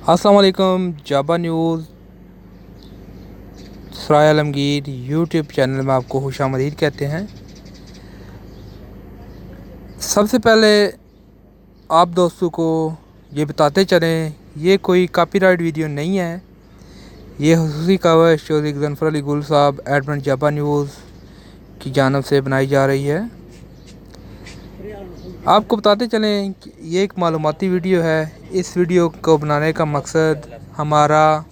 अस्सलाम वालेकुम। जाबा न्यूज़ सराय आलमगीर यूट्यूब चैनल में आपको खुशामदीद कहते हैं। सबसे पहले आप दोस्तों को ये बताते चलें, ये कोई कॉपीराइट वीडियो नहीं है। ये खुसूसी कवरेज चौधरी गजनफर अली गुल साहब एडमिन जाबा न्यूज़ की जानब से बनाई जा रही है। आपको बताते चलें कि ये एक मालूमाती वीडियो है। इस वीडियो को बनाने का मकसद हमारा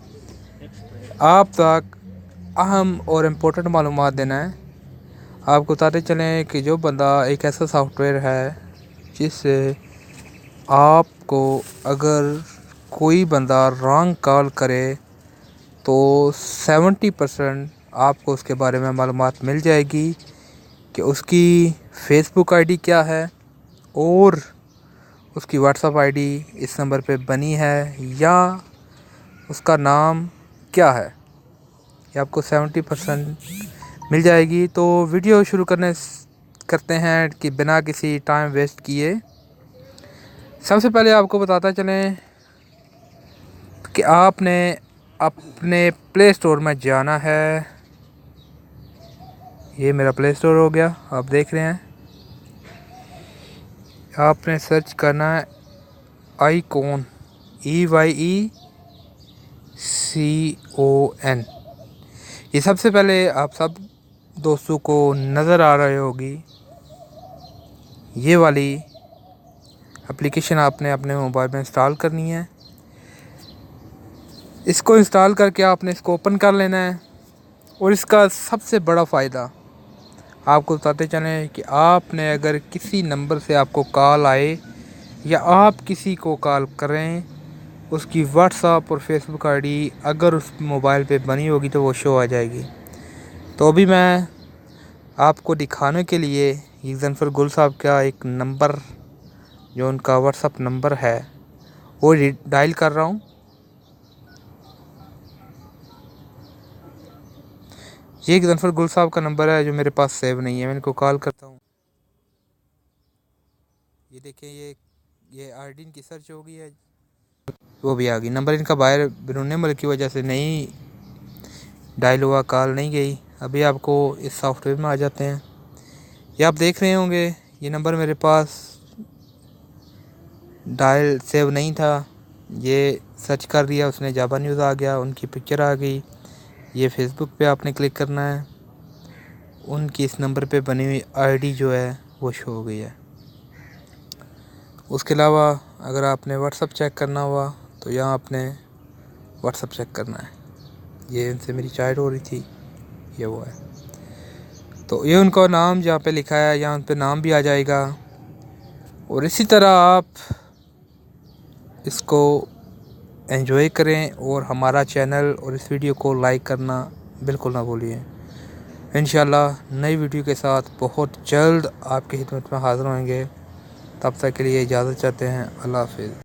आप तक अहम और इम्पोर्टेंट मालूमात देना है। आपको बताते चलें कि जो बंदा एक ऐसा सॉफ्टवेयर है जिससे आपको अगर कोई बंदा रॉन्ग कॉल करे तो 70% आपको उसके बारे में मालूमात मिल जाएगी कि उसकी फेसबुक आईडी क्या है और उसकी व्हाट्सएप आईडी इस नंबर पे बनी है या उसका नाम क्या है, ये आपको 70% मिल जाएगी। तो वीडियो शुरू करते हैं कि बिना किसी टाइम वेस्ट किए। सबसे पहले आपको बताता चलें कि आपने अपने प्ले स्टोर में जाना है। ये मेरा प्ले स्टोर हो गया, आप देख रहे हैं। आपने सर्च करना है आईकॉन, EYECON। ये सबसे पहले आप सब दोस्तों को नज़र आ रही होगी। ये वाली एप्लीकेशन आपने अपने मोबाइल में इंस्टॉल करनी है। इसको इंस्टॉल करके आपने इसको ओपन कर लेना है। और इसका सबसे बड़ा फ़ायदा आपको बताते चलें कि आपने अगर किसी नंबर से आपको कॉल आए या आप किसी को कॉल करें, उसकी व्हाट्सएप और फेसबुक आईडी अगर उस मोबाइल पे बनी होगी तो वो शो आ जाएगी। तो अभी मैं आपको दिखाने के लिए गजनफर गुल साहब का एक नंबर, जो उनका व्हाट्सएप नंबर है, वो डायल कर रहा हूँ। ये गजनफर गुल साहब का नंबर है जो मेरे पास सेव नहीं है। मैं इनको कॉल करता हूँ। ये देखिए, ये आईडी इनकी सर्च हो गई है, वो भी आ गई। नंबर इनका बाहर बिरून मुल्क की वजह से नहीं डायल हुआ, कॉल नहीं गई। अभी आपको इस सॉफ्टवेयर में आ जाते हैं। ये आप देख रहे होंगे, ये नंबर मेरे पास डायल सेव नहीं था। ये सर्च कर दिया उसने, जाबा न्यूज़ आ गया, उनकी पिक्चर आ गई। ये फेसबुक पे आपने क्लिक करना है, उनकी इस नंबर पे बनी हुई आईडी जो है वो शो हो गई है। उसके अलावा अगर आपने व्हाट्सएप चेक करना हुआ तो यहाँ आपने व्हाट्सएप चेक करना है। ये इनसे मेरी चैट हो रही थी, ये वो है। तो ये उनका नाम जहाँ पे लिखा है, यहाँ उन पे नाम भी आ जाएगा। और इसी तरह आप इसको एंजॉय करें और हमारा चैनल और इस वीडियो को लाइक करना बिल्कुल ना भूलिए। इंशाल्लाह नई वीडियो के साथ बहुत जल्द आपकी खिदमत में हाज़िर होंगे। तब तक के लिए इजाज़त चाहते हैं। अल्लाह हाफ़िज़।